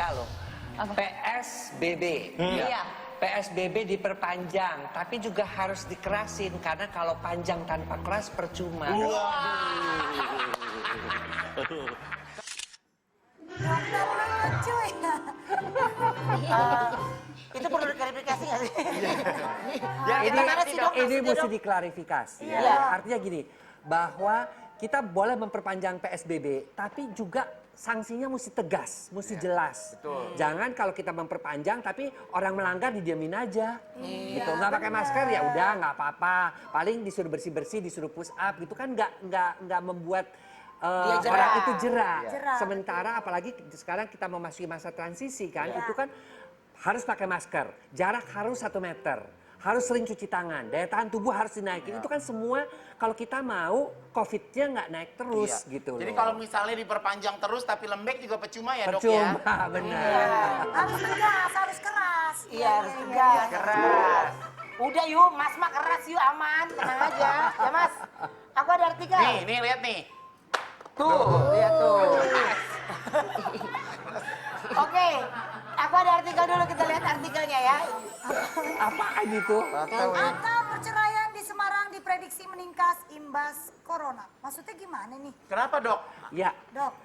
saya loh. PSBB. Iya. PSBB diperpanjang, tapi juga harus dikerasin karena kalau panjang tanpa keras percuma. Lucu ya. Itu perlu diklarifikasi nggak sih? Ini mesti diklarifikasi. Artinya gini, bahwa kita boleh memperpanjang PSBB, tapi juga sanksinya mesti tegas, mesti jelas. Betul. Jangan kalau kita memperpanjang, tapi orang melanggar didiamin aja. Gitu. Nggak pakai masker ya udah nggak apa-apa. Paling disuruh bersih-bersih, disuruh push up, gitu kan nggak membuat orang itu jerah. Sementara apalagi sekarang kita memasuki masa transisi kan, itu kan harus pakai masker, jarak harus 1 meter, harus sering cuci tangan, daya tahan tubuh harus dinaikin. Itu kan semua kalau kita mau COVID-nya nggak naik terus gitu. Jadi loh. kalau misalnya diperpanjang terus tapi lembek juga percuma ya dok ya? Percuma, benar. Harus tegas, harus keras. Iya, harus tegas. Keras. Udah yuk, Mas mah keras yuk, aman, tenang aja. Ya Mas, aku ada artikel. Nih lihat nih. Tuh, lihat tuh. Oke, aku ada artikel dulu, kita lihat artikelnya ya. Apaan itu? Angka perceraian di Semarang diprediksi meningkat imbas corona. Maksudnya gimana nih, Kenapa dok? Ya, Dok?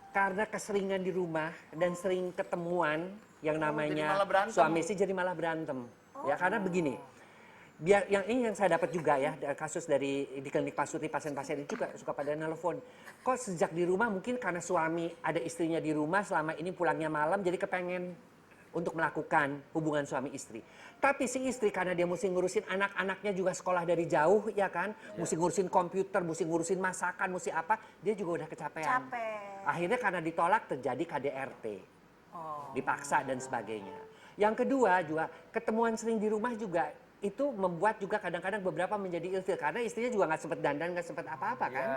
karena keseringan di rumah dan sering ketemuan yang jadi namanya malah berantem. suami istri jadi malah berantem. Ya karena begini, biar yang saya dapat juga ya kasus dari di klinik Pasuti, pasien-pasien itu juga suka pada nelpon. Kok sejak di rumah mungkin karena suami ada istrinya di rumah selama ini pulangnya malam jadi kepengen untuk melakukan hubungan suami istri. Tapi si istri karena dia mesti ngurusin anak-anaknya juga sekolah dari jauh ya kan, mesti ngurusin komputer, mesti ngurusin masakan, mesti apa, dia juga udah kecapean. Akhirnya karena ditolak terjadi KDRT, dipaksa dan sebagainya. Yang kedua juga ketemuan sering di rumah juga itu membuat juga kadang-kadang beberapa menjadi ilfil karena istrinya juga nggak sempat dandan, nggak sempat apa-apa kan.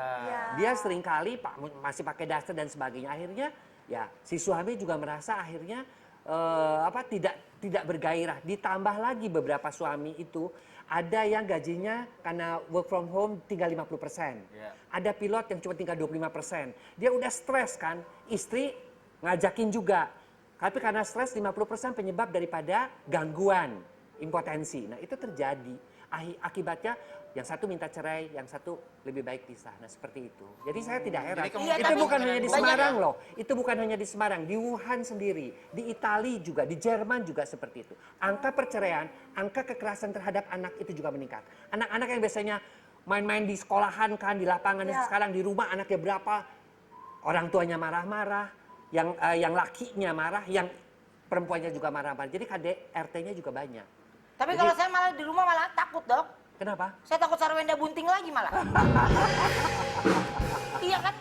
Dia sering kali masih pakai daster dan sebagainya. Akhirnya ya si suami juga merasa akhirnya tidak bergairah. Ditambah lagi beberapa suami itu ada yang gajinya karena work from home tinggal 50%. Ada pilot yang cuma tinggal 25%. Dia udah stres kan, istri ngajakin juga. Tapi karena stres 50% penyebab daripada gangguan impotensi. Nah itu terjadi. Akibatnya yang satu minta cerai, yang satu lebih baik pisah. Nah seperti itu. Jadi saya tidak heran. Itu bukan hanya di Semarang loh. Itu bukan hanya di Semarang. Di Wuhan sendiri. Di Italia juga. Di Jerman juga seperti itu. Angka perceraian, angka kekerasan terhadap anak itu juga meningkat. Anak-anak yang biasanya main-main di sekolahan kan, di lapangan. Sekarang di rumah anaknya berapa. Orang tuanya marah-marah. Yang lakinya marah, yang perempuannya juga marah-marah. Jadi KDRT-nya juga banyak. Tapi kalau saya malah di rumah malah takut dok. Kenapa? Saya takut Sarwenda bunting lagi malah. Iya kan?